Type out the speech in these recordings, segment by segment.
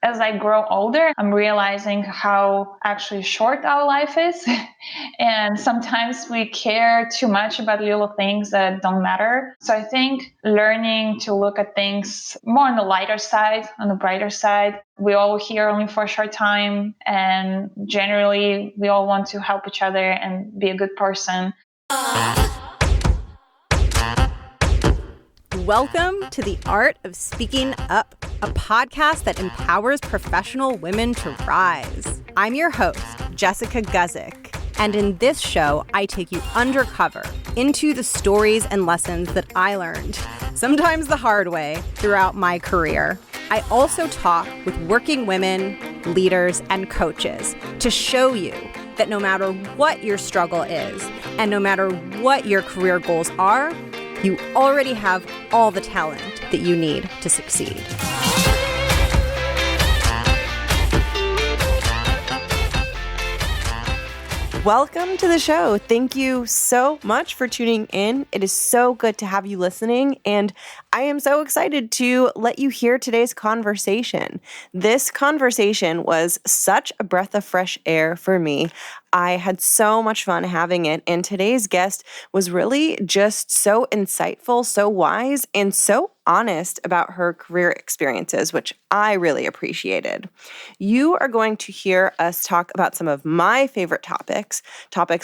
as I grow older, I'm realizing how actually short our life is. And sometimes we care too much about little things that don't matter. So I think learning to look at things more on the lighter side, on the brighter side. We all here only for a short time. And generally, we all want to help each other and be a good person. Welcome to The Art of Speaking Up, a podcast that empowers professional women to rise. I'm your host, Jessica Guzik, and in this show, I take you undercover into the stories and lessons that I learned, sometimes the hard way, throughout my career. I also talk with working women, leaders, and coaches to show you that no matter what your struggle is, and no matter what your career goals are, you already have all the talent that you need to succeed. Welcome to the show. Thank you so much for tuning in. It is so good to have you listening, and I am so excited to let you hear today's conversation. This conversation was such a breath of fresh air for me. I had so much fun having it, and today's guest was really just so insightful, so wise, and so honest about her career experiences, which I really appreciated. You are going to hear us talk about some of my favorite topics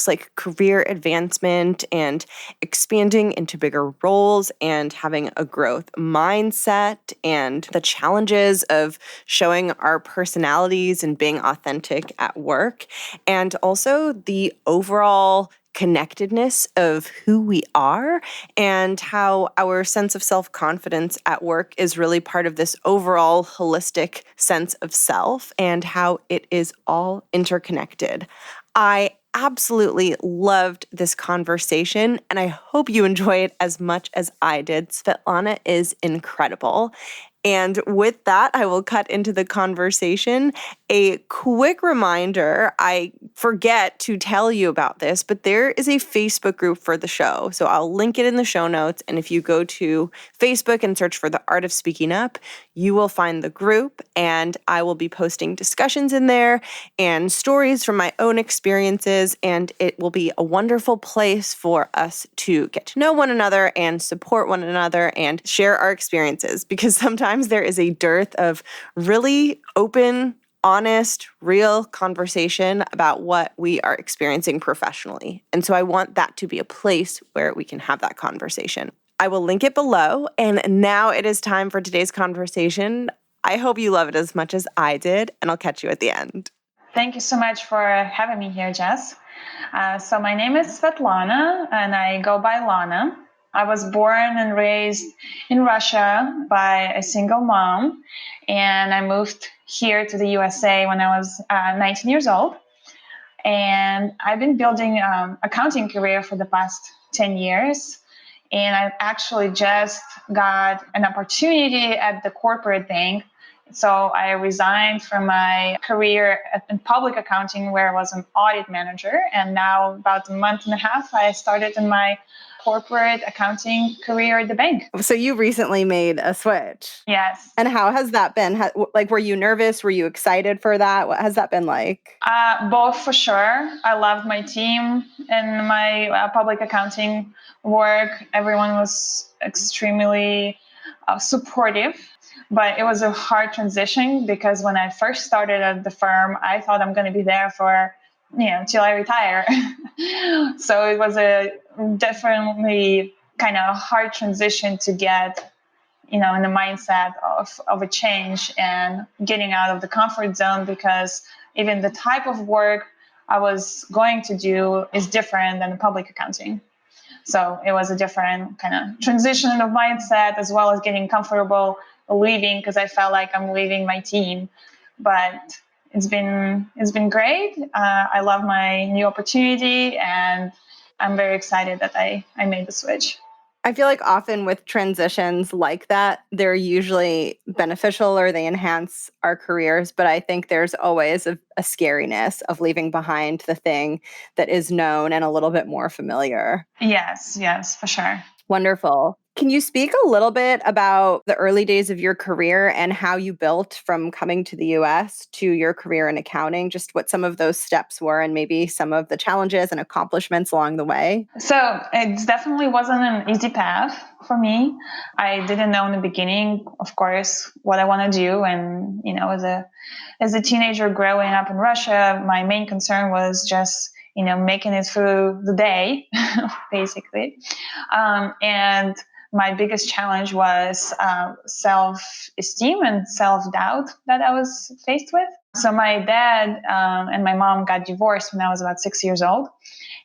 like career advancement and expanding into bigger roles and having a growth mindset and the challenges of showing our personalities and being authentic at work, and also the overall connectedness of who we are and how our sense of self-confidence at work is really part of this overall holistic sense of self and how it is all interconnected. I absolutely loved this conversation, and I hope you enjoy it as much as I did. Svetlana is incredible. And with that, I will cut into the conversation. A quick reminder, I forget to tell you about this, but there is a Facebook group for the show. So I'll link it in the show notes. And if you go to Facebook and search for The Art of Speaking Up, you will find the group, and I will be posting discussions in there and stories from my own experiences. And it will be a wonderful place for us to get to know one another and support one another and share our experiences, because sometimes there is a dearth of really open, honest, real conversation about what we are experiencing professionally. And so I want that to be a place where we can have that conversation. I will link it below. And now it is time for today's conversation. I hope you love it as much as I did, and I'll catch you at the end. Thank you so much for having me here, Jess. So my name is Svetlana, and I go by Lana. I was born and raised in Russia by a single mom, and I moved here to the USA when I was 19 years old. And I've been building an accounting career for the past 10 years. And I actually just got an opportunity at the corporate bank. So I resigned from my career in public accounting, where I was an audit manager. And now, about a month and a half, I started in my corporate accounting career at the bank. So you recently made a switch. Yes. And how has that been? Were you nervous? Were you excited for that? What has that been like? Both, for sure. I loved my team and my public accounting work. Everyone was extremely supportive. But it was a hard transition, because when I first started at the firm, I thought I'm going to be there for, till I retire. So it was a definitely kind of hard transition to get, in the mindset of a change and getting out of the comfort zone, because even the type of work I was going to do is different than the public accounting. So it was a different kind of transition of mindset, as well as getting comfortable leaving, because I felt like I'm leaving my team. But it's been great. I love my new opportunity, and I'm very excited that I made the switch. I feel like often with transitions like that, they're usually beneficial or they enhance our careers. But I think there's always a scariness of leaving behind the thing that is known and a little bit more familiar. Yes, for sure. Wonderful. Can you speak a little bit about the early days of your career and how you built from coming to the US to your career in accounting? Just what some of those steps were and maybe some of the challenges and accomplishments along the way? So it definitely wasn't an easy path for me. I didn't know in the beginning, of course, what I want to do. And, as a teenager growing up in Russia, my main concern was just, making it through the day, basically. And my biggest challenge was self-esteem and self-doubt that I was faced with. So my dad and my mom got divorced when I was about 6 years old.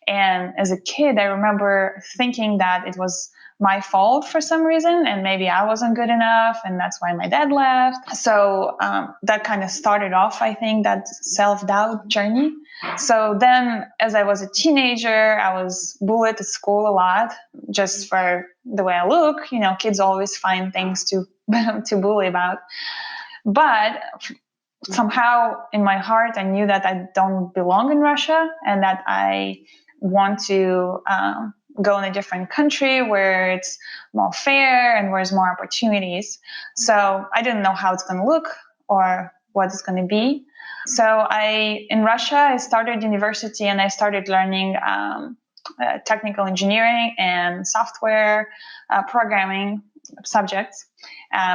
And as a kid, I remember thinking that it was my fault for some reason, and maybe I wasn't good enough, and that's why my dad left. So that kind of started off, I think, that self-doubt journey. So then, as I was a teenager, I was bullied at school a lot just for the way I look. Kids always find things to to bully about. But somehow in my heart, I knew that I don't belong in Russia and that I want to go in a different country where it's more fair and where there's more opportunities. So I didn't know how it's going to look or what it's going to be. So in Russia, I started university and I started learning technical engineering and software programming subjects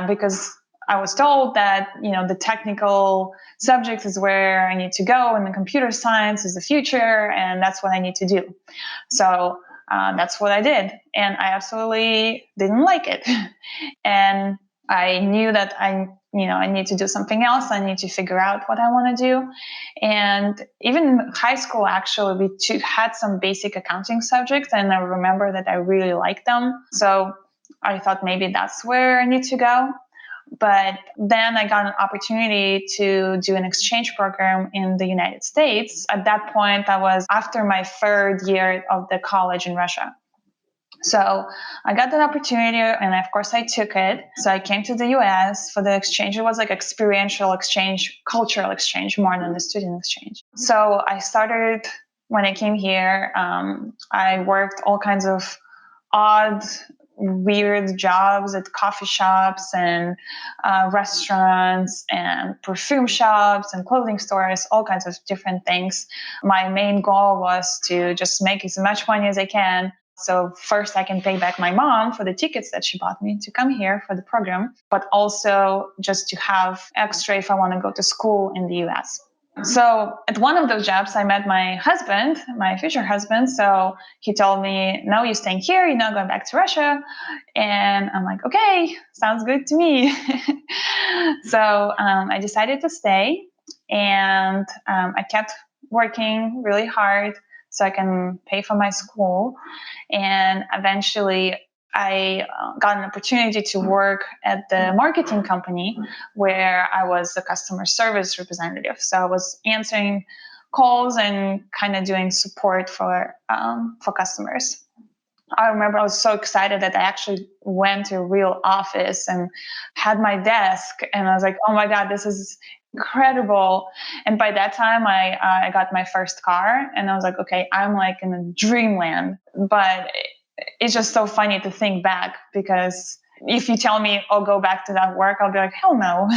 because I was told that, the technical subject is where I need to go and the computer science is the future and that's what I need to do. So that's what I did. And I absolutely didn't like it. And I knew that I need to do something else. I need to figure out what I want to do. And even in high school, actually, we had some basic accounting subjects and I remember that I really liked them. So I thought maybe that's where I need to go. But then I got an opportunity to do an exchange program in the United States. At that point, I was after my third year of the college in Russia. So I got that opportunity and of course I took it. So I came to the US for the exchange. It was like experiential exchange, cultural exchange more than the student exchange. So I started when I came here. I worked all kinds of odd, weird jobs at coffee shops and restaurants and perfume shops and clothing stores, all kinds of different things. My main goal was to just make as much money as I can. So first I can pay back my mom for the tickets that she bought me to come here for the program, but also just to have extra if I want to go to school in the US. So at one of those jobs, I met my husband, my future husband. So he told me, no, you're staying here. You're not going back to Russia. And I'm like, okay, sounds good to me. So I decided to stay and I kept working really hard so I can pay for my school. And eventually I got an opportunity to work at the marketing company where I was a customer service representative. So I was answering calls and kind of doing support for customers. I remember I was so excited that I actually went to a real office and had my desk, and I was like, "Oh my God, this is incredible!" And by that time, I got my first car, and I was like, "Okay, I'm like in a dreamland." But it's just so funny to think back because if you tell me, "Oh, go back to that work," I'll be like, "Hell no!"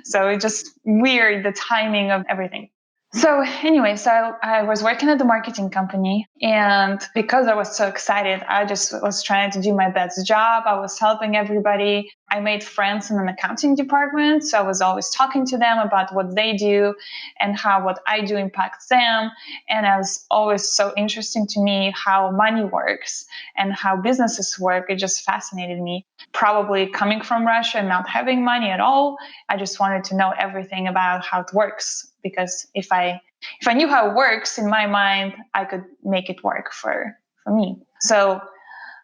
So it's just weird the timing of everything. So anyway, I was working at the marketing company, and because I was so excited, I just was trying to do my best job. I was helping everybody. I made friends in an accounting department, so I was always talking to them about what they do and how what I do impacts them. And it was always so interesting to me how money works and how businesses work. It just fascinated me. Probably coming from Russia and not having money at all, I just wanted to know everything about how it works, because if I knew how it works in my mind, I could make it work for me. So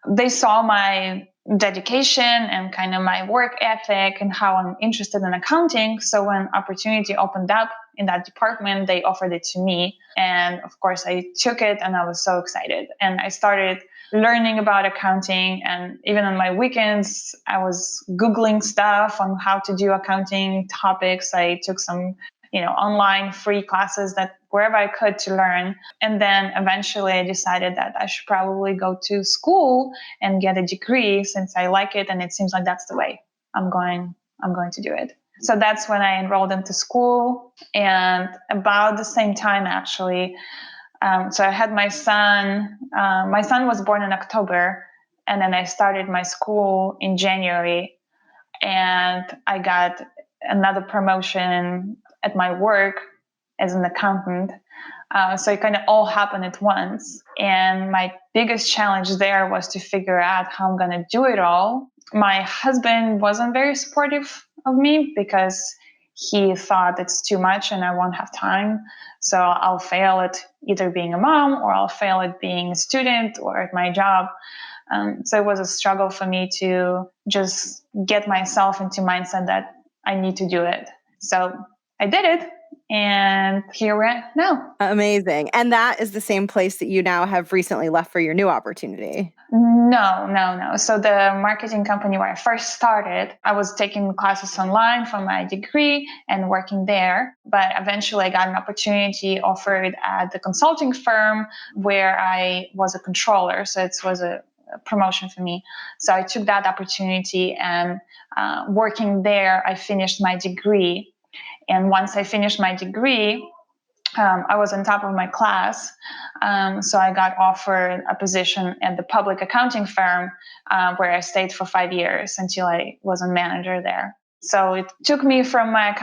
they saw my dedication and kind of my work ethic and how I'm interested in accounting. So when opportunity opened up in that department, they offered it to me. And of course I took it and I was so excited. And I started learning about accounting, and even on my weekends, I was Googling stuff on how to do accounting topics. I took some online free classes that wherever I could to learn. And then eventually I decided that I should probably go to school and get a degree since I like it. And it seems like that's the way I'm going to do it. So that's when I enrolled into school. And about the same time, actually, so I had my son. My son was born in October, and then I started my school in January, and I got another promotion at my work as an accountant. So it kind of all happened at once. And my biggest challenge there was to figure out how I'm going to do it all. My husband wasn't very supportive of me because he thought it's too much and I won't have time. So I'll fail at either being a mom or I'll fail at being a student or at my job. So it was a struggle for me to just get myself into mindset that I need to do it. So I did it. And here we're at now. Amazing. And that is the same place that you now have recently left for your new opportunity. No. So the marketing company where I first started, I was taking classes online for my degree and working there. But eventually I got an opportunity offered at the consulting firm where I was a controller. So it was a promotion for me. So I took that opportunity and working there, I finished my degree. And once I finished my degree, I was on top of my class. So I got offered a position at the public accounting firm where I stayed for 5 years until I was a manager there. So it took me from my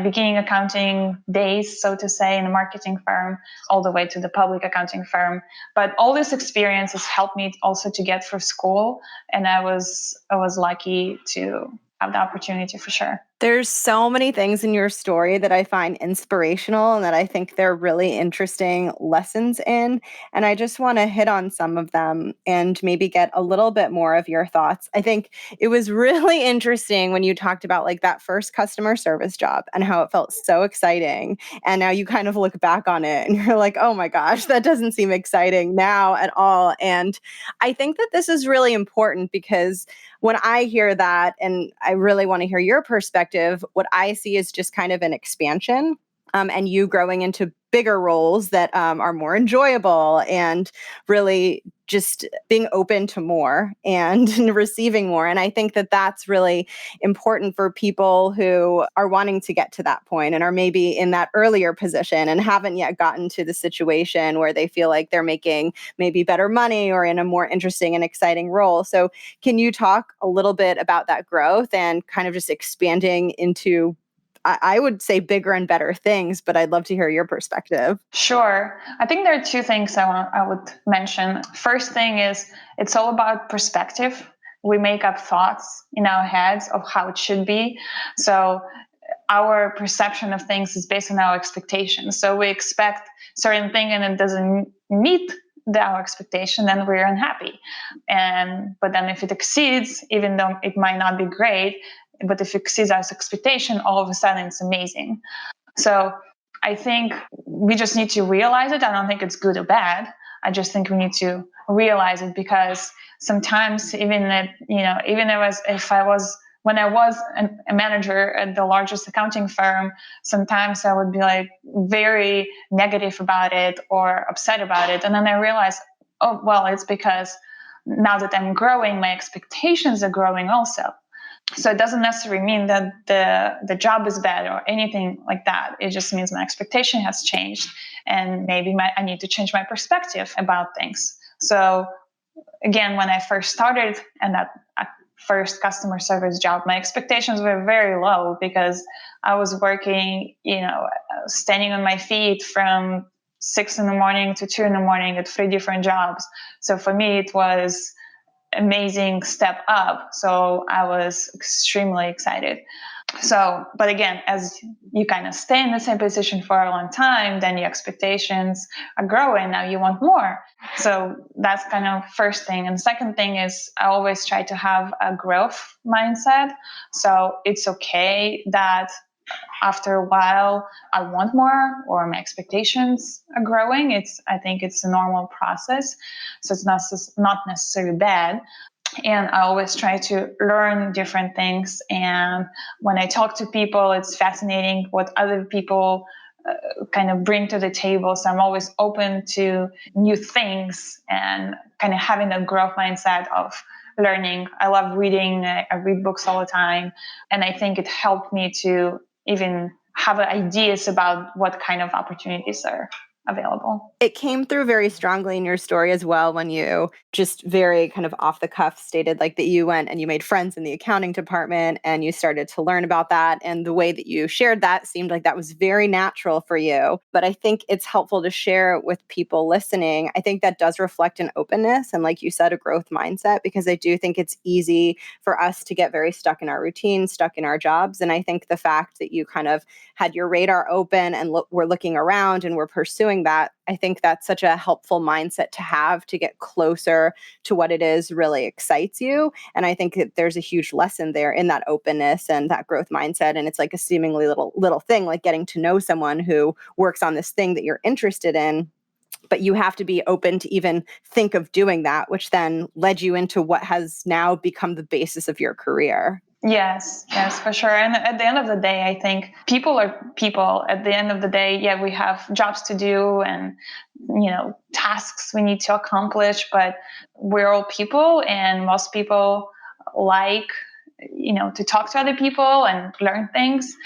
beginning accounting days, so to say, in a marketing firm, all the way to the public accounting firm. But all this experience has helped me also to get through school. And I was lucky to have the opportunity for sure. There's so many things in your story that I find inspirational and that I think they're really interesting lessons in. And I just want to hit on some of them and maybe get a little bit more of your thoughts. I think it was really interesting when you talked about like that first customer service job and how it felt so exciting. And now you kind of look back on it and you're like, oh my gosh, that doesn't seem exciting now at all. And I think that this is really important because when I hear that, and I really want to hear your perspective, what I see is just kind of an expansion and you growing into bigger roles that are more enjoyable and really just being open to more and receiving more. And I think that that's really important for people who are wanting to get to that point and are maybe in that earlier position and haven't yet gotten to the situation where they feel like they're making maybe better money or in a more interesting and exciting role. So can you talk a little bit about that growth and kind of just expanding into, I would say, bigger and better things, but I'd love to hear your perspective. Sure. I think there are two things I would mention. First thing is it's all about perspective. We make up thoughts in our heads of how it should be. So our perception of things is based on our expectations. So we expect certain thing and it doesn't meet our expectation, then we're unhappy. But then if it exceeds, even though it might not be great, but if it exceeds our expectation, all of a sudden it's amazing. So I think we just need to realize it. I don't think it's good or bad. I just think we need to realize it because sometimes even when I was a manager at the largest accounting firm, sometimes I would be like very negative about it or upset about it. And then I realized, oh, well, it's because now that I'm growing, my expectations are growing also. So it doesn't necessarily mean that the job is bad or anything like that. It just means my expectation has changed and maybe I need to change my perspective about things. So again, when I first started and that first customer service job, my expectations were very low because I was working, standing on my feet from 6 a.m. to 2 a.m. at 3 different jobs. So for me, it was amazing step up. So I was extremely excited. So, but again, as you kind of stay in the same position for a long time, then your expectations are growing. Now you want more. So that's kind of first thing. And second thing is I always try to have a growth mindset. So it's okay that after a while I want more or my expectations are growing. I think it's a normal process. So it's not necessarily bad. And I always try to learn different things. And when I talk to people, it's fascinating what other people kind of bring to the table. So I'm always open to new things and kind of having a growth mindset of learning. I love reading. I read books all the time. And I think it helped me to even have ideas about what kind of opportunities are available. It came through very strongly in your story as well when you just very kind of off the cuff stated like that you went and you made friends in the accounting department and you started to learn about that. And the way that you shared that seemed like that was very natural for you. But I think it's helpful to share with people listening. I think that does reflect an openness and, like you said, a growth mindset, because I do think it's easy for us to get very stuck in our routine, stuck in our jobs. And I think the fact that you kind of had your radar open and we're looking around and we're pursuing that, I think that's such a helpful mindset to have to get closer to what it is really excites you. And I think that there's a huge lesson there in that openness and that growth mindset. And it's like a seemingly little thing, like getting to know someone who works on this thing that you're interested in. But you have to be open to even think of doing that, which then led you into what has now become the basis of your career. Yes, for sure. And at the end of the day, I think people are people. At the end of the day, yeah, we have jobs to do and, tasks we need to accomplish, but we're all people, and most people like, to talk to other people and learn things.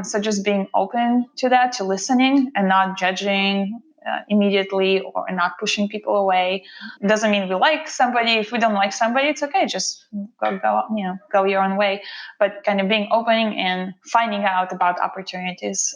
So just being open to that, to listening and not judging immediately or not pushing people away. It doesn't mean we like somebody. If we don't like somebody, it's okay. Just go your own way. But kind of being open and finding out about opportunities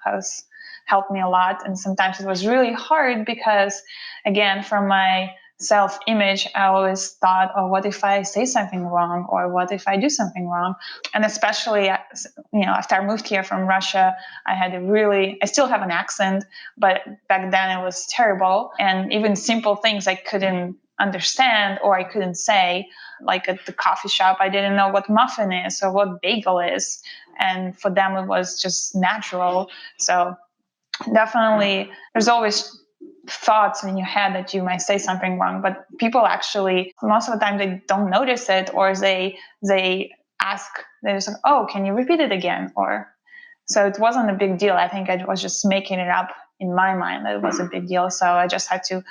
has helped me a lot. And sometimes it was really hard because, again, from my self-image, I always thought, oh, what if I say something wrong, or what if I do something wrong? And especially, after I moved here from Russia, I still have an accent, but back then it was terrible. And even simple things I couldn't understand or I couldn't say, like at the coffee shop, I didn't know what muffin is or what bagel is. And for them, it was just natural. So definitely, there's always thoughts in your head that you might say something wrong, but people actually, most of the time, they don't notice it, or they ask, they're just like, oh, can you repeat it again? Or so it wasn't a big deal. I think I was just making it up in my mind that it was a big deal. So I just had to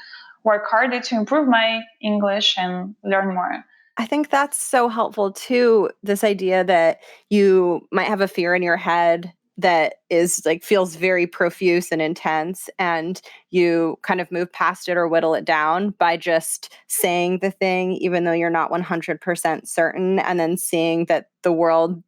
work harder to improve my English and learn more. I think that's so helpful too, this idea that you might have a fear in your head that is like feels very profuse and intense, and you kind of move past it or whittle it down by just saying the thing even though you're not 100% certain, and then seeing that the world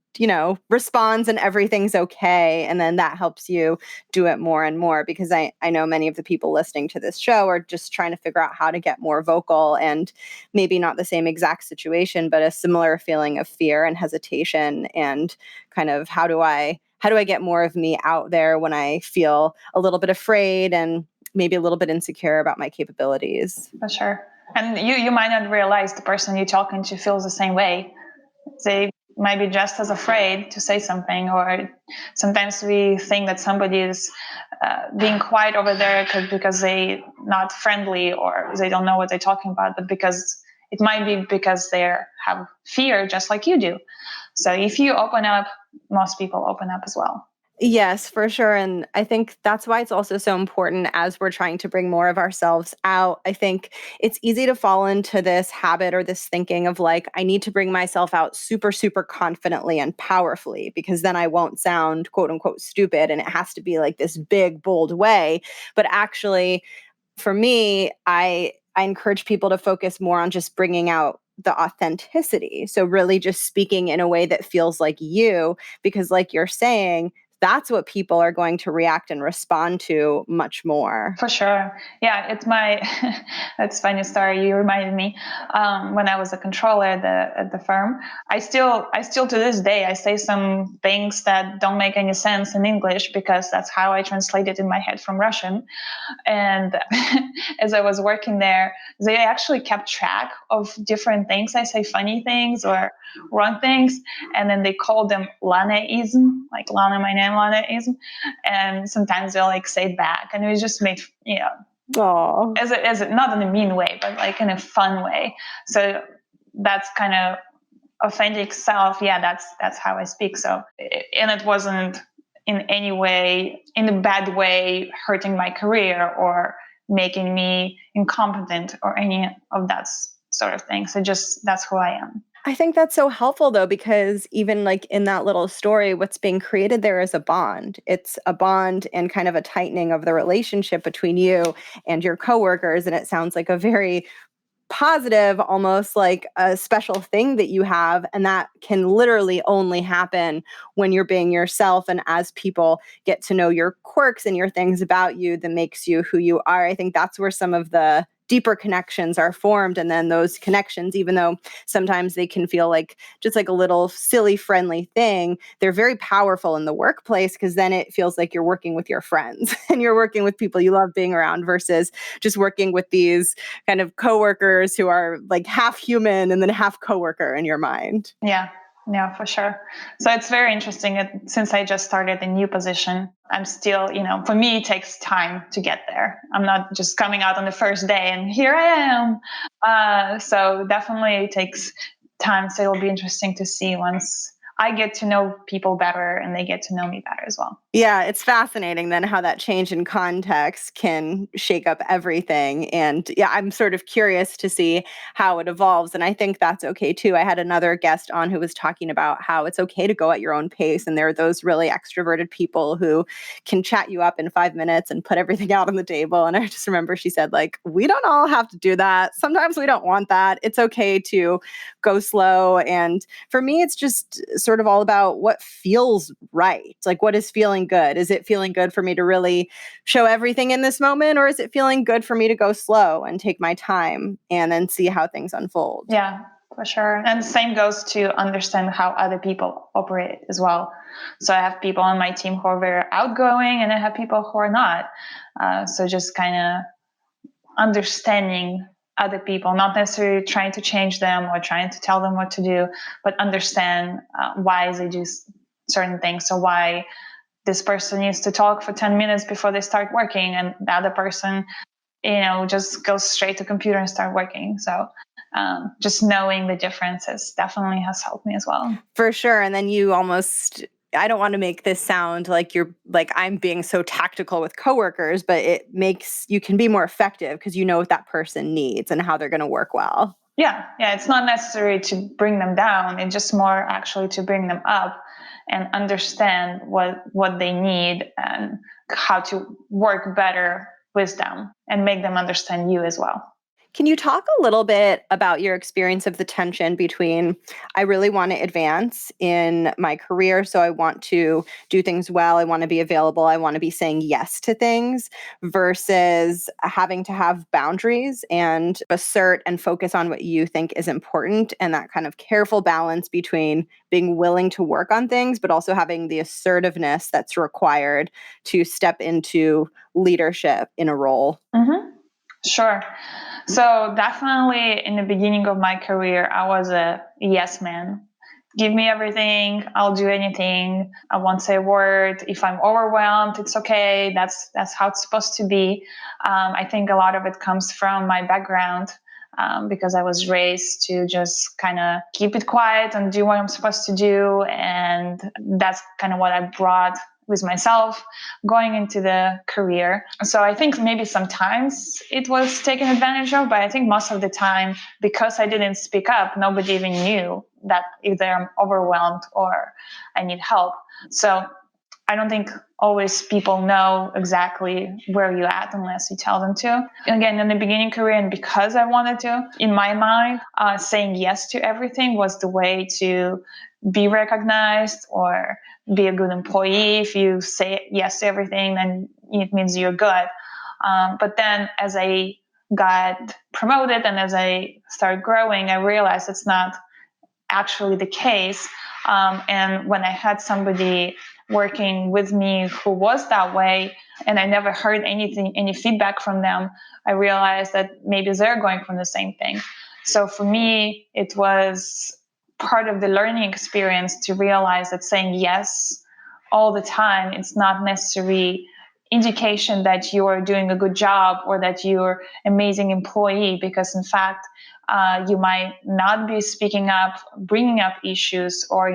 responds and everything's okay. And then that helps you do it more and more, because I know many of the people listening to this show are just trying to figure out how to get more vocal, and maybe not the same exact situation, but a similar feeling of fear and hesitation, and kind of how do I get more of me out there when I feel a little bit afraid and maybe a little bit insecure about my capabilities. For sure. And you might not realize the person you're talking to feels the same way. They might be just as afraid to say something, or sometimes we think that somebody is being quiet over there because they not friendly or they don't know what they're talking about, but because it might be because they have fear just like you do. So if you open up, most people open up as well. Yes, for sure. And I think that's why it's also so important as we're trying to bring more of ourselves out. I think it's easy to fall into this habit or this thinking of like, I need to bring myself out super, super confidently and powerfully, because then I won't sound quote unquote stupid. And it has to be like this big, bold way. But actually, for me, I encourage people to focus more on just bringing out the authenticity. So really just speaking in a way that feels like you, because like you're saying, that's what people are going to react and respond to much more. For sure. Yeah, it's funny story. You reminded me when I was a controller at the firm. I still to this day, I say some things that don't make any sense in English because that's how I translate it in my head from Russian. And as I was working there, they actually kept track of different things. I say funny things or wrong things, and then they call them Lanaism, like Lana, my name, Lanaism. And sometimes they'll like say it back, and it was just made, Aww. as a not in a mean way, but like in a fun way. So that's kind of authentic self. Yeah, that's how I speak. So, and it wasn't in any way, in a bad way, hurting my career or making me incompetent or any of that sort of thing. So just that's who I am. I think that's so helpful though, because even like in that little story, what's being created there is a bond. It's a bond and kind of a tightening of the relationship between you and your coworkers. And it sounds like a very positive, almost like a special thing that you have. And that can literally only happen when you're being yourself. And as people get to know your quirks and your things about you that makes you who you are, I think that's where some of the deeper connections are formed. And then those connections, even though sometimes they can feel like just like a little silly, friendly thing, they're very powerful in the workplace, because then it feels like you're working with your friends and you're working with people you love being around versus just working with these kind of coworkers who are like half human and then half coworker in your mind. Yeah, for sure. So it's very interesting. Since I just started a new position, I'm still, for me, it takes time to get there. I'm not just coming out on the first day and here I am. So definitely it takes time. So it'll be interesting to see once I get to know people better and they get to know me better as well. Yeah, it's fascinating then how that change in context can shake up everything. And yeah, I'm sort of curious to see how it evolves. And I think that's okay too. I had another guest on who was talking about how it's okay to go at your own pace. And there are those really extroverted people who can chat you up in 5 minutes and put everything out on the table. And I just remember she said, like, we don't all have to do that. Sometimes we don't want that. It's okay to go slow. And for me, it's just sort of all about what feels right. Like, what is feeling good? Is it feeling good for me to really show everything in this moment? Or is it feeling good for me to go slow and take my time and then see how things unfold? Yeah, for sure. And the same goes to understand how other people operate as well. So I have people on my team who are very outgoing and I have people who are not. So just kind of understanding other people, not necessarily trying to change them or trying to tell them what to do, but understand why they do certain things. So why this person needs to talk for 10 minutes before they start working and the other person, just goes straight to computer and start working. So just knowing the differences definitely has helped me as well. For sure. And then I don't want to make this sound like I'm being so tactical with coworkers, but you can be more effective because you know what that person needs and how they're going to work well. Yeah. It's not necessary to bring them down. It's just more actually to bring them up and understand what they need and how to work better with them and make them understand you as well. Can you talk a little bit about your experience of the tension between, I really want to advance in my career, so I want to do things well, I want to be available, I want to be saying yes to things, versus having to have boundaries and assert and focus on what you think is important, and that kind of careful balance between being willing to work on things, but also having the assertiveness that's required to step into leadership in a role? Mm-hmm. Sure. So definitely in the beginning of my career, I was a yes man. Give me everything. I'll do anything. I won't say a word. If I'm overwhelmed, it's okay. That's how it's supposed to be. I think a lot of it comes from my background. Because I was raised to just kind of keep it quiet and do what I'm supposed to do. And that's kind of what I brought with myself going into the career. So I think maybe sometimes it was taken advantage of, but I think most of the time, because I didn't speak up, nobody even knew that either I'm overwhelmed or I need help. So I don't think always people know exactly where you're at unless you tell them to. And again, in the beginning career, and because I wanted to, in my mind, saying yes to everything was the way to be recognized or be a good employee. If you say yes to everything, then it means you're good. But then as I got promoted and as I started growing, I realized it's not actually the case. And when I had somebody working with me who was that way, and I never heard any feedback from them, I realized that maybe they're going from the same thing. So for me, it was part of the learning experience to realize that saying yes all the time, it's not necessarily indication that you are doing a good job or that you're an amazing employee, because in fact, You might not be speaking up, bringing up issues, or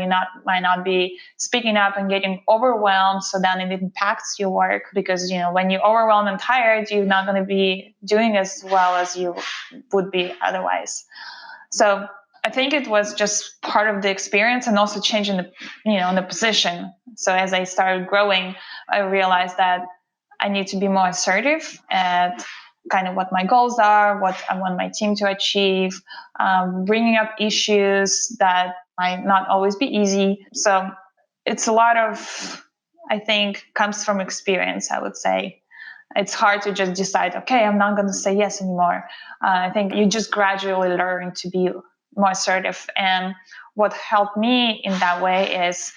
might not be speaking up and getting overwhelmed. So then it impacts your work because, when you're overwhelmed and tired, you're not going to be doing as well as you would be otherwise. So I think it was just part of the experience and also changing the position. So as I started growing, I realized that I need to be more assertive at kind of what my goals are, what I want my team to achieve, bringing up issues that might not always be easy. So it's a lot of, I think, comes from experience, I would say. It's hard to just decide, okay, I'm not going to say yes anymore. I think you just gradually learn to be more assertive. And what helped me in that way is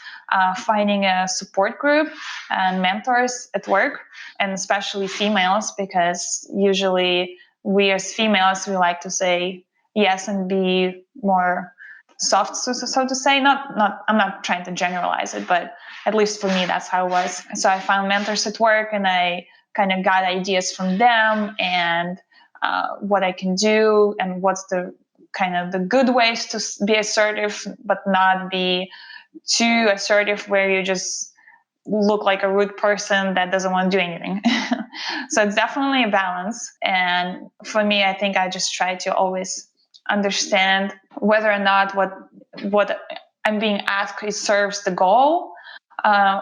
finding a support group and mentors at work, and especially females, because usually we as females, we like to say yes and be more soft, so to say. I'm not trying to generalize it, but at least for me, that's how it was. So I found mentors at work, and I kind of got ideas from them and what I can do and what's the kind of the good ways to be assertive, but not be too assertive where you just look like a rude person that doesn't want to do anything. So it's definitely a balance. And for me, I think I just try to always understand whether or not what I'm being asked serves the goal,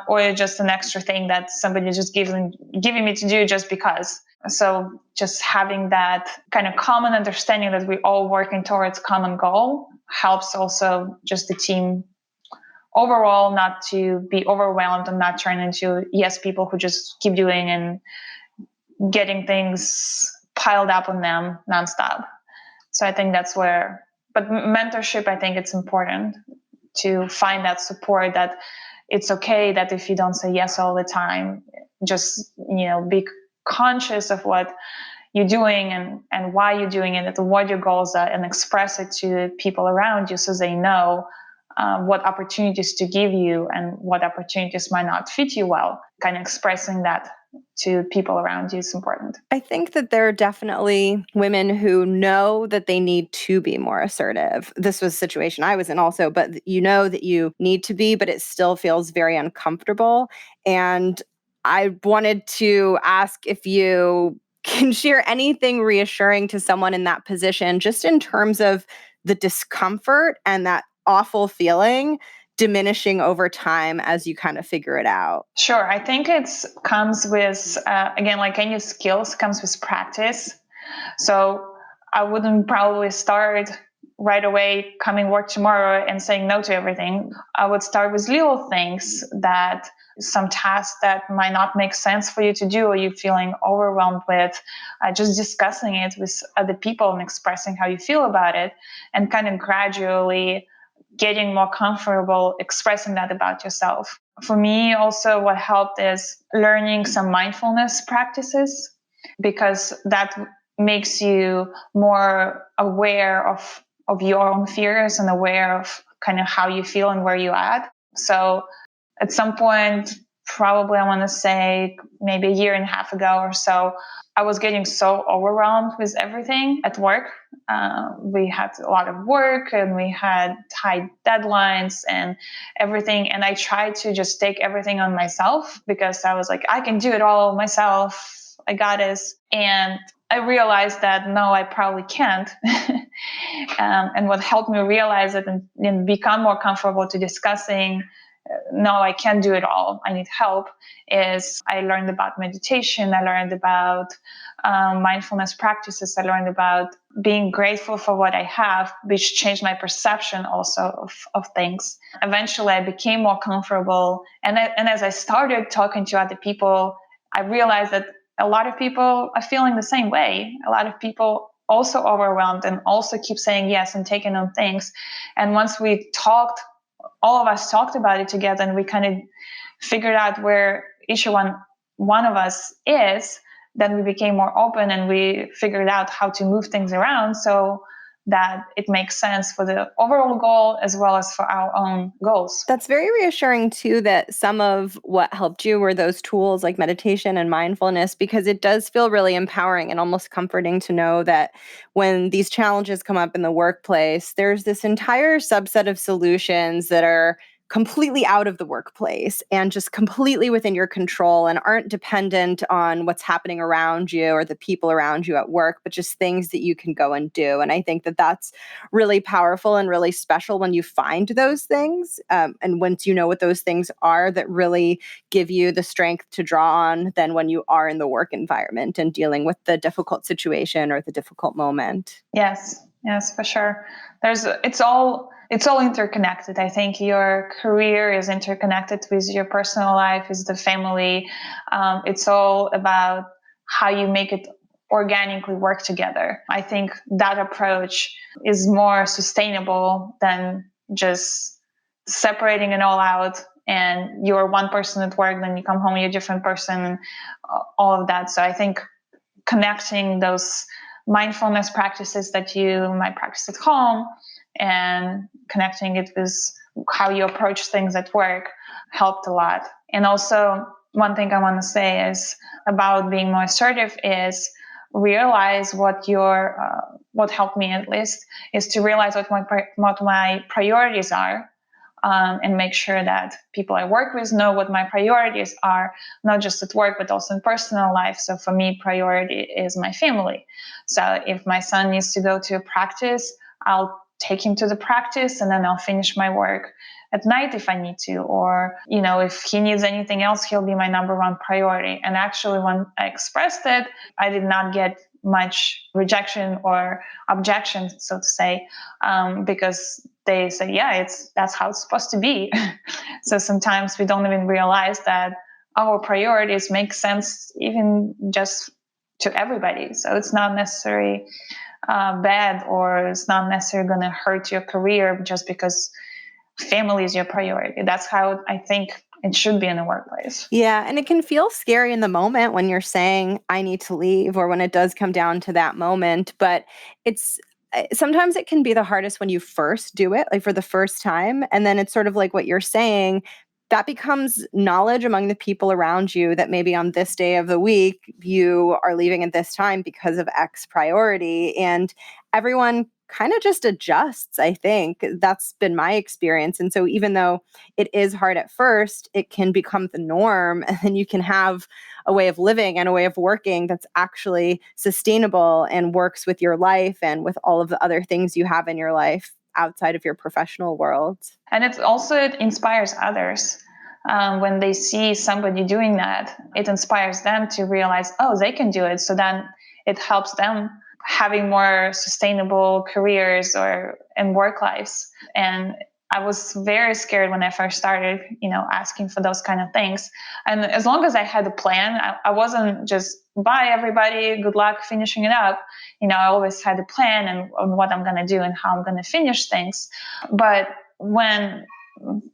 or just an extra thing that somebody just giving me to do just because. So just having that kind of common understanding that we're all working towards common goal helps also just the team overall not to be overwhelmed and not turn into yes people who just keep doing and getting things piled up on them nonstop. So I think that's where, but mentorship, I think it's important to find that support, that it's okay that if you don't say yes all the time, just, be conscious of what you're doing and why you're doing it and what your goals are, and express it to people around you so they know what opportunities to give you and what opportunities might not fit you well. Kind of expressing that to people around you is important. I think that there are definitely women who know that they need to be more assertive. This was a situation I was in also, but you know that you need to be, but it still feels very uncomfortable. And I wanted to ask if you can share anything reassuring to someone in that position, just in terms of the discomfort and that awful feeling diminishing over time as you kind of figure it out. Sure. I think it comes with, again, like any skills, comes with practice. So I wouldn't probably start right away coming work tomorrow and saying no to everything. I would start with little things, that some tasks that might not make sense for you to do or you're feeling overwhelmed with, just discussing it with other people and expressing how you feel about it, and kind of gradually getting more comfortable expressing that about yourself. For me, also, what helped is learning some mindfulness practices, because that makes you more aware of your own fears and aware of kind of how you feel and where you're at. So at some point, probably I want to say maybe a year and a half ago or so, I was getting so overwhelmed with everything at work. We had a lot of work and we had tight deadlines and everything. And I tried to just take everything on myself because I was like, I can do it all myself. I got this. And I realized that no, I probably can't. And what helped me realize it and become more comfortable to discussing, no, I can't do it all, I need help, is I learned about meditation. I learned about mindfulness practices. I learned about being grateful for what I have, which changed my perception also of things. Eventually, I became more comfortable. And as I started talking to other people, I realized that a lot of people are feeling the same way. A lot of people also overwhelmed and also keep saying yes and taking on things. And once we talked, all of us talked about it together, and we kind of figured out where each one of us is, then we became more open and we figured out how to move things around. So that it makes sense for the overall goal as well as for our own goals. That's very reassuring too, that some of what helped you were those tools like meditation and mindfulness, because it does feel really empowering and almost comforting to know that when these challenges come up in the workplace, there's this entire subset of solutions that are completely out of the workplace and just completely within your control and aren't dependent on what's happening around you or the people around you at work, but just things that you can go and do. And I think that that's really powerful and really special when you find those things. And once you know what those things are, that really give you the strength to draw on then when you are in the work environment and dealing with the difficult situation or the difficult moment. Yes, for sure. It's all interconnected. I think your career is interconnected with your personal life, with the family. It's all about how you make it organically work together. I think that approach is more sustainable than just separating it all out and you're one person at work, then you come home, you're a different person, all of that. So I think connecting those mindfulness practices that you might practice at home and connecting it with how you approach things at work helped a lot. And also, one thing I want to say is about being more assertive is realize what helped me at least is to realize what my priorities are. And make sure that people I work with know what my priorities are, not just at work, but also in personal life. So for me, priority is my family. So if my son needs to go to a practice, I'll take him to the practice and then I'll finish my work at night if I need to. Or, if he needs anything else, he'll be my number one priority. And actually, when I expressed it, I did not get much rejection or objection, so to say, because they say, yeah, that's how it's supposed to be. So sometimes we don't even realize that our priorities make sense even just to everybody. So it's not necessarily bad, or it's not necessarily going to hurt your career just because family is your priority. That's how I think it should be in the workplace. Yeah. And it can feel scary in the moment when you're saying, I need to leave, or when it does come down to that moment. But sometimes it can be the hardest when you first do it, like for the first time. And then it's sort of like what you're saying, that becomes knowledge among the people around you that maybe on this day of the week, you are leaving at this time because of X priority. And everyone kind of just adjusts, I think. That's been my experience. And so even though it is hard at first, it can become the norm. And then you can have a way of living and a way of working that's actually sustainable and works with your life and with all of the other things you have in your life outside of your professional world. And it inspires others. When they see somebody doing that, it inspires them to realize, oh, they can do it. So then it helps them having more sustainable careers and work lives. And I was very scared when I first started, asking for those kind of things. And as long as I had a plan, I wasn't just, bye everybody, good luck finishing it up. I always had a plan and on what I'm going to do and how I'm going to finish things. But when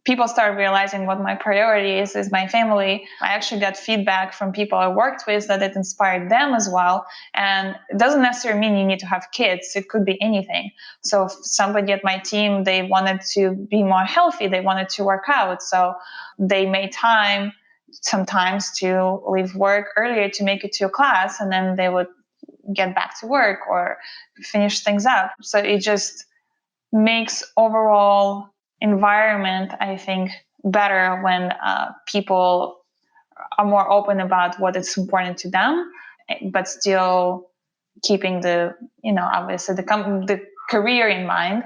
people started realizing what my priority is my family, I actually got feedback from people I worked with that it inspired them as well. And it doesn't necessarily mean you need to have kids. It could be anything. So if somebody at my team, they wanted to be more healthy, they wanted to work out. So they made time sometimes to leave work earlier to make it to a class, and then they would get back to work or finish things up. So it just makes overall environment, I think, better when people are more open about what is important to them, but still keeping the, obviously the career in mind.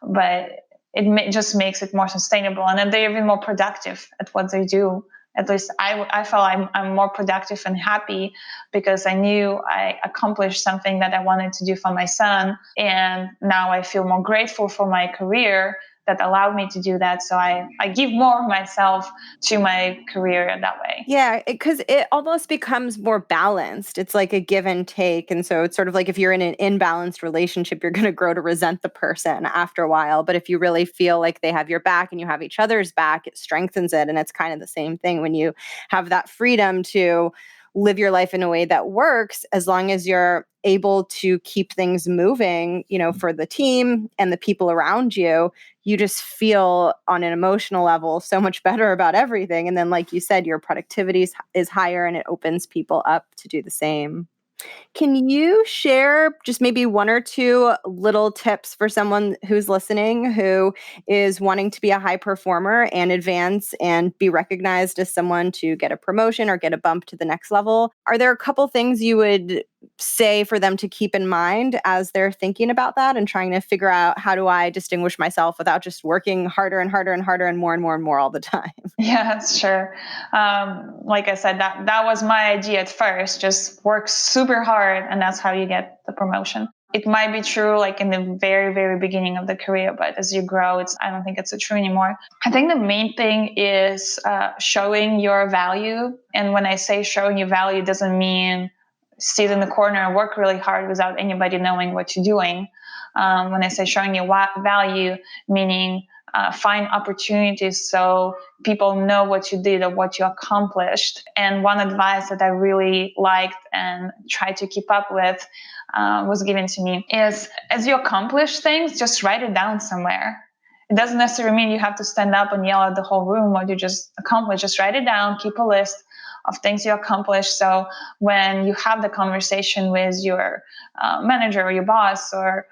But it just makes it more sustainable, and then they're even more productive at what they do. At least I felt I'm more productive and happy because I knew I accomplished something that I wanted to do for my son. And now I feel more grateful for my career that allowed me to do that. So I give more of myself to my career that way. Yeah, because it almost becomes more balanced. It's like a give and take. And so it's sort of like if you're in an imbalanced relationship, you're going to grow to resent the person after a while. But if you really feel like they have your back and you have each other's back, it strengthens it. And it's kind of the same thing when you have that freedom to live your life in a way that works, as long as you're able to keep things moving, for the team and the people around you, you just feel on an emotional level so much better about everything. And then, like you said, your productivity is higher and it opens people up to do the same. Can you share just maybe one or two little tips for someone who's listening who is wanting to be a high performer and advance and be recognized as someone to get a promotion or get a bump to the next level? Are there a couple things you would say for them to keep in mind as they're thinking about that and trying to figure out, how do I distinguish myself without just working harder and harder and harder and more and more and more all the time? Yeah, sure. Like I said, that was my idea at first. Just work super hard, and that's how you get the promotion. It might be true like in the very, very beginning of the career, but as you grow, I don't think it's so true anymore. I think the main thing is showing your value. And when I say showing your value, it doesn't mean sit in the corner and work really hard without anybody knowing what you're doing. When I say showing your value, meaning find opportunities so people know what you did or what you accomplished. And one advice that I really liked and tried to keep up with was given to me is, as you accomplish things, just write it down somewhere. It doesn't necessarily mean you have to stand up and yell at the whole room what you just accomplished. Just write it down, keep a list of things you accomplished. So when you have the conversation with your manager or your boss, or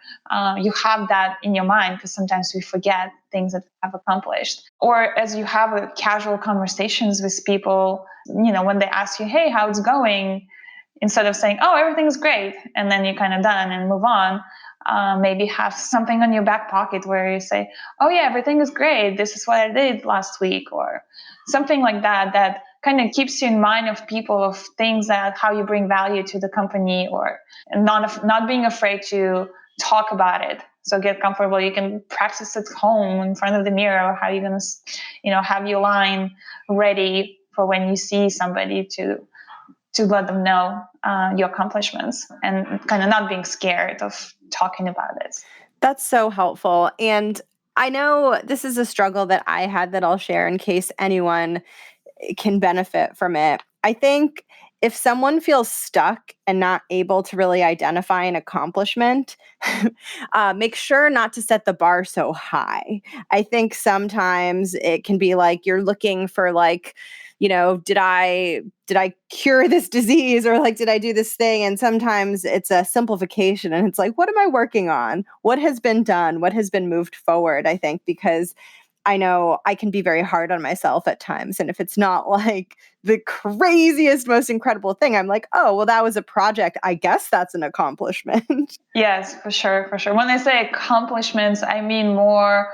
you have that in your mind, because sometimes we forget things that we have accomplished. Or as you have casual conversations with people, when they ask you, hey, how it's going, instead of saying, oh, everything's great, and then you're kind of done and move on, maybe have something on your back pocket where you say, oh yeah, everything is great, this is what I did last week, or something like that kind of keeps you in mind of people, of things that how you bring value to the company, or not being afraid to talk about it. So get comfortable. You can practice at home in front of the mirror how you're going to, have your line ready for when you see somebody to let them know your accomplishments, and kind of not being scared of talking about it. That's so helpful. And I know this is a struggle that I had that I'll share in case anyone can benefit from it. I think if someone feels stuck and not able to really identify an accomplishment, make sure not to set the bar so high. I think sometimes it can be like you're looking for did I cure this disease, or did I do this thing? And sometimes it's a simplification, and it's like, what am I working on? What has been done? What has been moved forward? I think because I know I can be very hard on myself at times. And if it's not like the craziest, most incredible thing, I'm like, oh, well, that was a project. I guess that's an accomplishment. Yes, for sure, for sure. When I say accomplishments, I mean more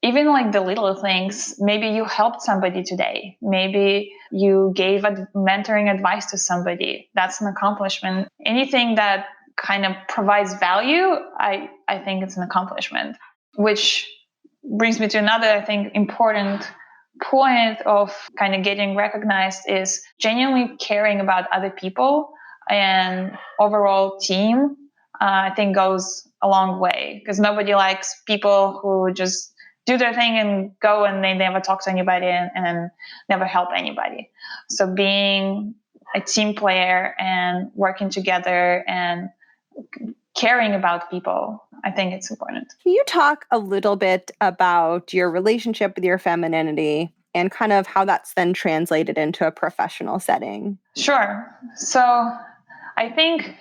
even like the little things. Maybe you helped somebody today. Maybe you gave mentoring advice to somebody. That's an accomplishment. Anything that kind of provides value, I think it's an accomplishment, which brings me to another, I think, important point of kind of getting recognized is genuinely caring about other people and overall team. I think goes a long way, because nobody likes people who just do their thing and go and they never talk to anybody and never help anybody. So being a team player and working together and caring about people, I think it's important. Can you talk a little bit about your relationship with your femininity and kind of how that's then translated into a professional setting? Sure. So I think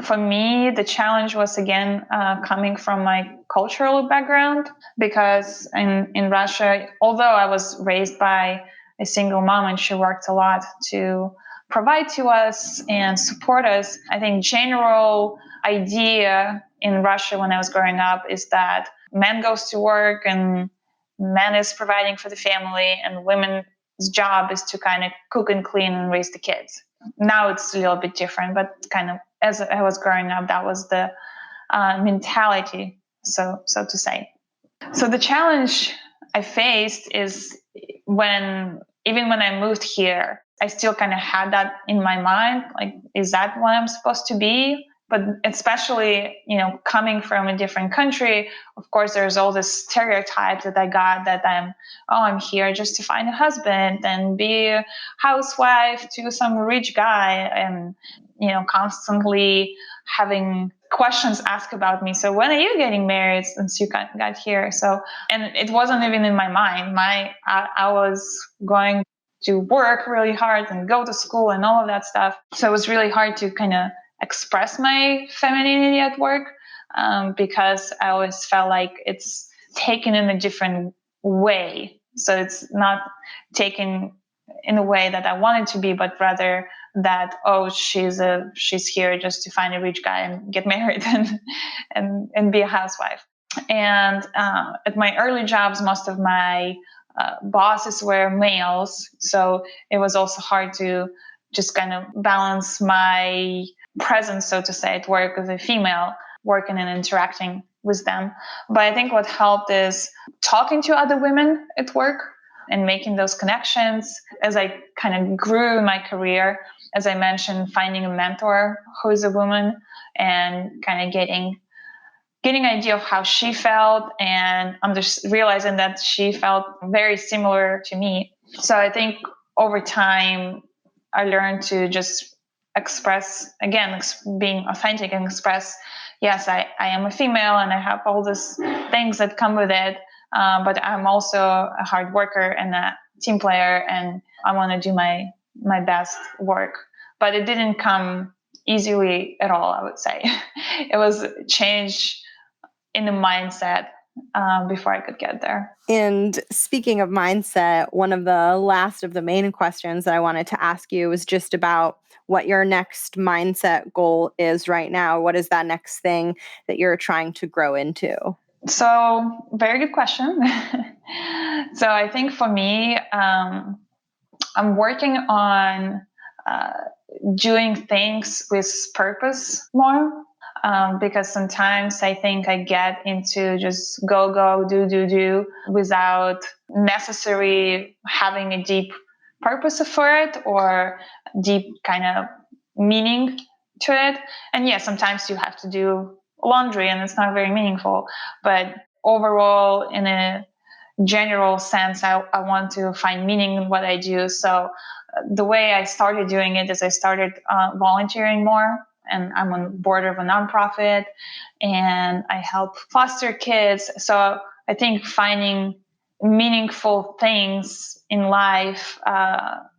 for me, the challenge was, again, coming from my cultural background, because in Russia, although I was raised by a single mom and she worked a lot to provide to us and support us, I think general idea in Russia when I was growing up is that man goes to work and man is providing for the family, and women's job is to kind of cook and clean and raise the kids. Now it's a little bit different, but kind of as I was growing up, that was the mentality, so to say. So the challenge I faced is even when I moved here, I still kind of had that in my mind. Like, is that what I'm supposed to be? But especially, coming from a different country, of course, there's all this stereotype that I got that I'm here just to find a husband and be a housewife to some rich guy, and, constantly having questions asked about me. So when are you getting married since you got here? So, and it wasn't even in my mind. I was going to work really hard and go to school and all of that stuff. So it was really hard to kind of express my femininity at work, because I always felt like it's taken in a different way. So it's not taken in a way that I want it to be, but rather that, oh, she's here just to find a rich guy and get married and be a housewife. And at my early jobs, most of my bosses were males, so it was also hard to just kind of balance my presence, so to say, at work as a female, working and interacting with them. But I think what helped is talking to other women at work and making those connections. As I kind of grew in my career, as I mentioned, finding a mentor who is a woman and kind of getting an idea of how she felt, and I'm just realizing that she felt very similar to me. So I think over time, I learned to just express, again, being authentic and express, yes, I am a female and I have all these things that come with it, but I'm also a hard worker and a team player, and I want to do my best work. But it didn't come easily at all, I would say. It was change in the mindset before I could get there. And speaking of mindset, one of the last of the main questions that I wanted to ask you was just about what your next mindset goal is right now. What is that next thing that you're trying to grow into? So, very good question. So I think for me, I'm working on doing things with purpose more. Because sometimes I think I get into just go, do without necessarily having a deep purpose for it or deep kind of meaning to it. And yeah, sometimes you have to do laundry and it's not very meaningful. But overall, in a general sense, I want to find meaning in what I do. So the way I started doing it is I started volunteering more, and I'm on board of a nonprofit and I help foster kids. So I think finding meaningful things in life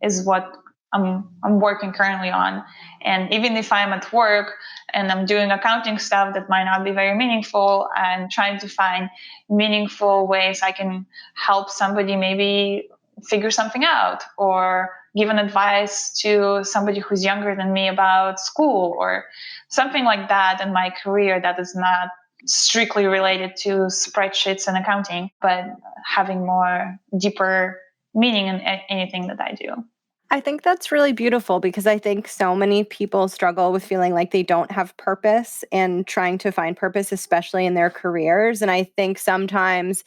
is what I'm working currently on. And even if I'm at work and I'm doing accounting stuff that might not be very meaningful, I'm trying to find meaningful ways I can help somebody maybe figure something out, or give an advice to somebody who's younger than me about school or something like that in my career that is not strictly related to spreadsheets and accounting, but having more deeper meaning in anything that I do. I think that's really beautiful because I think so many people struggle with feeling like they don't have purpose and trying to find purpose, especially in their careers. And I think sometimes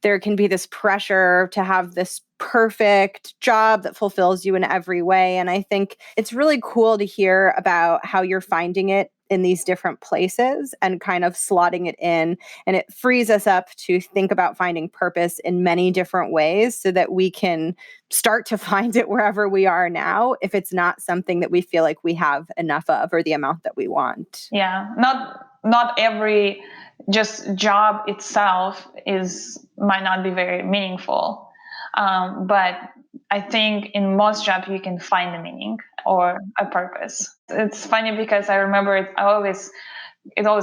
there can be this pressure to have this perfect job that fulfills you in every way. And I think it's really cool to hear about how you're finding it in these different places and kind of slotting it in. And it frees us up to think about finding purpose in many different ways so that we can start to find it wherever we are now, if it's not something that we feel like we have enough of or the amount that we want. Yeah, not every just job itself might not be very meaningful, but I think in most jobs you can find a meaning or a purpose. It's funny because I remember it always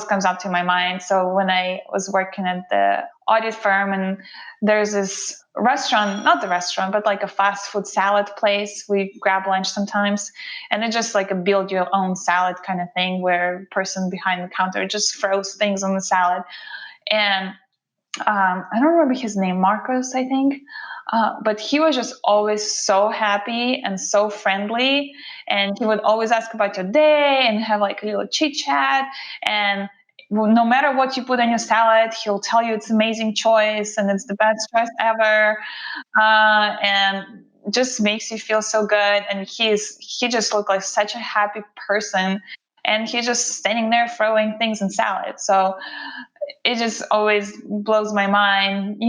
comes up to my mind. So when I was working at the audit firm, and there's this restaurant, not the restaurant, but like a fast food salad place. We grab lunch sometimes, and it's just like a build your own salad kind of thing where the person behind the counter just throws things on the salad. And I don't remember his name, Marcos, I think. But he was just always so happy and so friendly. And he would always ask about your day and have like a little chit chat. And no matter what you put on your salad, he'll tell you it's an amazing choice and it's the best choice ever. And just makes you feel so good. And he just looked like such a happy person. and he's just standing there throwing things in salad. So it just always blows my mind,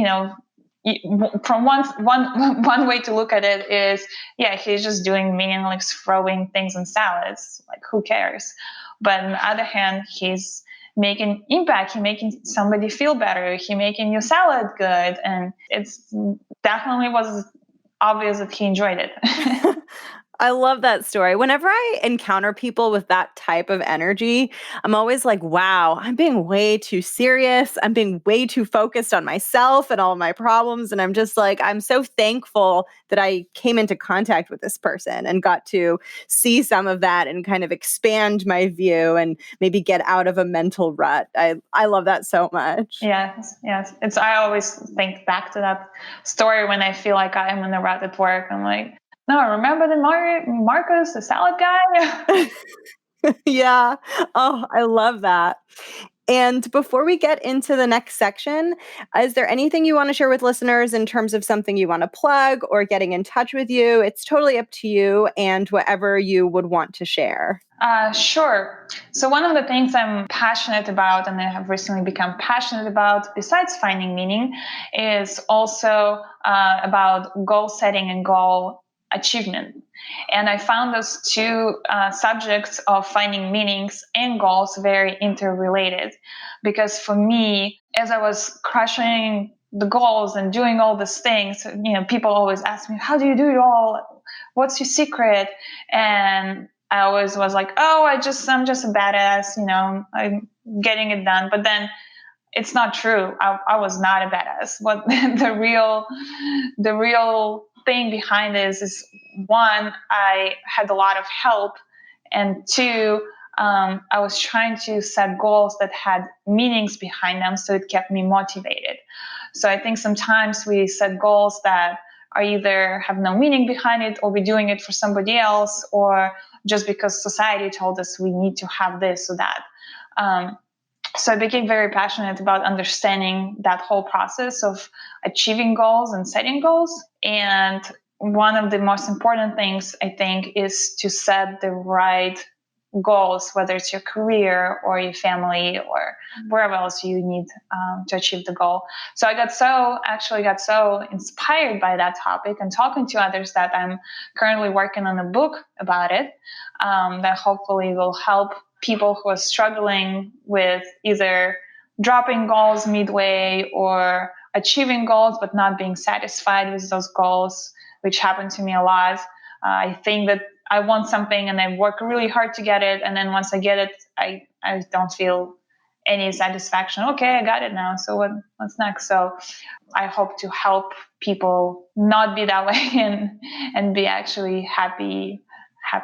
from one way to look at it is, yeah, he's just doing meaningless throwing things in salads. Like, who cares? But on the other hand, he's making impact. He making somebody feel better. He making your salad good, and it's definitely was obvious that he enjoyed it. I love that story. Whenever I encounter people with that type of energy, I'm always like, wow, I'm being way too serious. I'm being way too focused on myself and all of my problems. And I'm just like, I'm so thankful that I came into contact with this person and got to see some of that and kind of expand my view and maybe get out of a mental rut. I love that so much. Yes. I always think back to that story when I feel like I am in a rut at work. I'm like, no, remember the Marcus, the salad guy? Yeah. Oh, I love that. And before we get into the next section, is there anything you want to share with listeners in terms of something you want to plug or getting in touch with you? It's totally up to you and whatever you would want to share. Sure. So one of the things I'm passionate about and I have recently become passionate about, besides finding meaning, is also about goal setting and goal achievement. And I found those two subjects of finding meanings and goals very interrelated. Because for me, as I was crushing the goals and doing all these things, people always ask me, how do you do it all? What's your secret? And I always was like, oh, I'm just a badass, I'm getting it done. But then it's not true. I was not a badass. What the real thing behind this is, one, I had a lot of help, and two, I was trying to set goals that had meanings behind them, so it kept me motivated. So I think sometimes we set goals that are either have no meaning behind it, or we're doing it for somebody else, or just because society told us we need to have this or that. So I became very passionate about understanding that whole process of achieving goals and setting goals. And one of the most important things, I think, is to set the right goals, whether it's your career or your family or wherever else you need to achieve the goal. So I got so inspired by that topic and talking to others that I'm currently working on a book about it that hopefully will help people who are struggling with either dropping goals midway or achieving goals but not being satisfied with those goals, which happened to me a lot. I think that I want something and I work really hard to get it, and then once I get it, I don't feel any satisfaction. Okay, I got it now, so what's next? So I hope to help people not be that way and be actually happy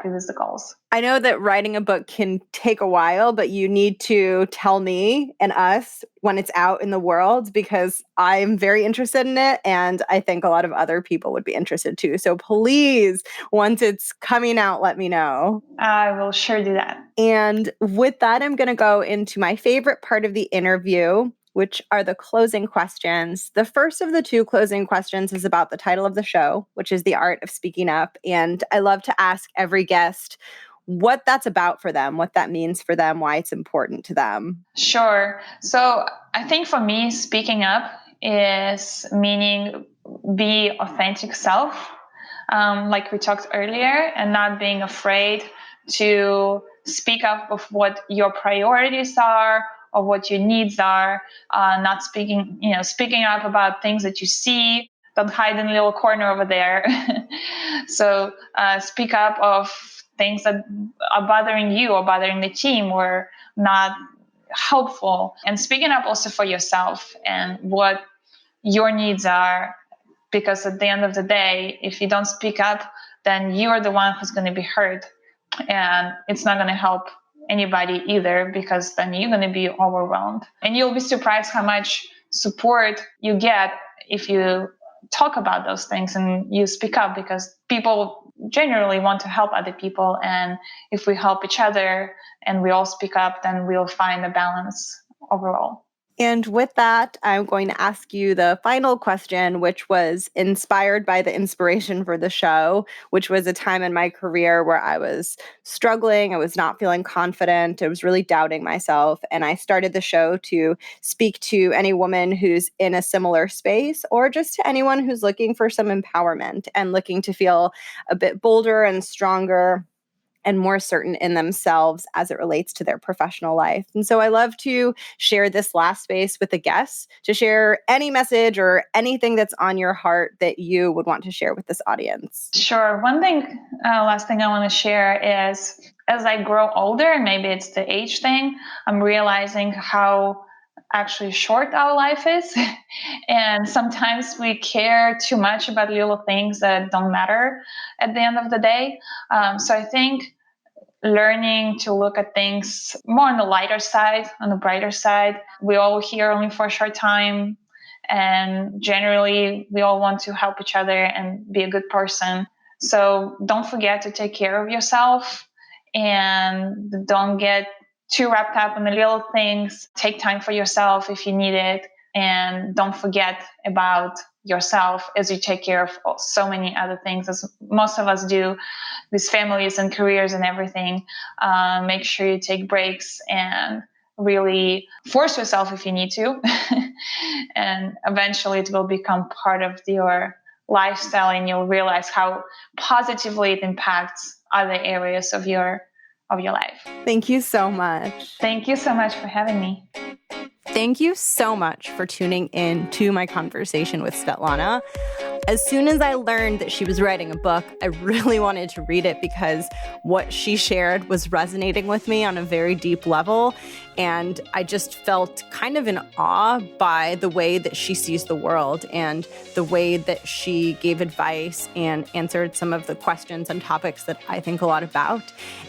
with the goals. I know that writing a book can take a while, but you need to tell me and us when it's out in the world, because I'm very interested in it. And I think a lot of other people would be interested too. So please, once it's coming out, let me know. I will sure do that. And with that, I'm going to go into my favorite part of the interview, which are the closing questions. The first of the two closing questions is about the title of the show, which is The Art of Speaking Up. And I love to ask every guest what that's about for them, what that means for them, why it's important to them. Sure. So I think for me, speaking up is meaning be authentic self, like we talked earlier, and not being afraid to speak up of what your priorities are or what your needs are, not speaking up about things that you see. Don't hide in a little corner over there. So speak up of things that are bothering you or bothering the team or not helpful. And speaking up also for yourself and what your needs are, because at the end of the day, if you don't speak up, then you're the one who's going to be hurt, and it's not going to help anybody either, because then you're going to be overwhelmed, and you'll be surprised how much support you get if you talk about those things and you speak up, because people generally want to help other people, and if we help each other and we all speak up, then we'll find a balance overall. And with that, I'm going to ask you the final question, which was inspired by the inspiration for the show, which was a time in my career where I was struggling. I was not feeling confident. I was really doubting myself. And I started the show to speak to any woman who's in a similar space, or just to anyone who's looking for some empowerment and looking to feel a bit bolder and stronger and more certain in themselves as it relates to their professional life. And so I love to share this last space with the guests to share any message or anything that's on your heart that you would want to share with this audience. Sure. Last thing I want to share is, as I grow older, and maybe it's the age thing, I'm realizing how actually short our life is. And sometimes we care too much about little things that don't matter at the end of the day. So I think learning to look at things more on the lighter side, on the brighter side. We all here only for a short time. And generally, we all want to help each other and be a good person. So don't forget to take care of yourself and don't get too wrapped up in the little things. Take time for yourself if you need it. And don't forget about yourself as you take care of so many other things, as most of us do, with families and careers and everything. Make sure you take breaks and really force yourself if you need to. And eventually it will become part of your lifestyle, and you'll realize how positively it impacts other areas of your life. Thank you so much. Thank you so much for having me. Thank you so much for tuning in to my conversation with Svetlana. As soon as I learned that she was writing a book, I really wanted to read it because what she shared was resonating with me on a very deep level. And I just felt kind of in awe by the way that she sees the world and the way that she gave advice and answered some of the questions and topics that I think a lot about.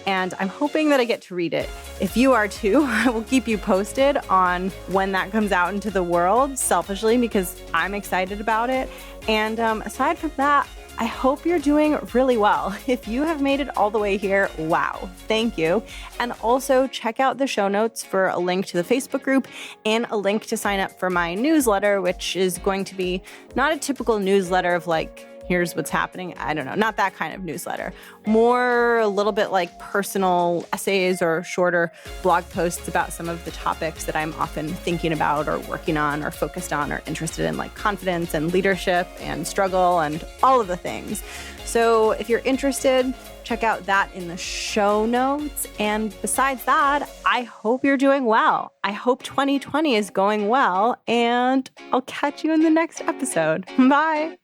And I'm hoping that I get to read it. If you are too, I will keep you posted on when that comes out into the world, selfishly, because I'm excited about it. And aside from that, I hope you're doing really well. If you have made it all the way here, wow, thank you. And also check out the show notes for a link to the Facebook group and a link to sign up for my newsletter, which is going to be not a typical newsletter of like, here's what's happening. I don't know, not that kind of newsletter. More a little bit like personal essays or shorter blog posts about some of the topics that I'm often thinking about or working on or focused on or interested in, like confidence and leadership and struggle and all of the things. So if you're interested, check out that in the show notes. And besides that, I hope you're doing well. I hope 2020 is going well, and I'll catch you in the next episode. Bye.